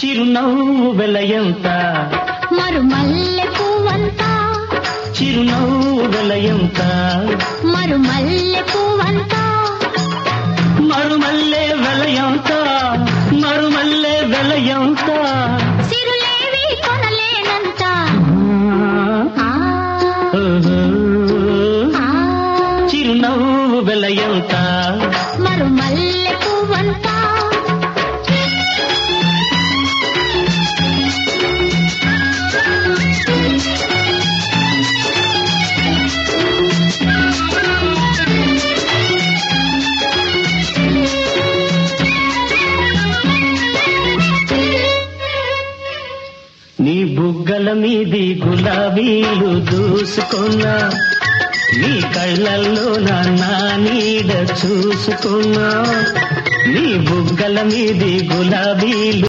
చిరునవ్వు వెలయంత మరుమల్లె పువ్వంత చిరునవ్వు వెలయంత మరుమల్లె పువ్వంత మరుమల్లె వెలయంత మరుమల్లె వెలయంత సిరులేవి కొనలేనంత ఆ, ఆ, చిరునవ్వు వెలయంత మరుమల్లె పువ్వంత నీ బుగ్గల మీది గులాబీలు దూసుకున్నా నీ కళ్ళల్లో నా నీడ చూసుకున్నా నీ బుగ్గల మీది గులాబీలు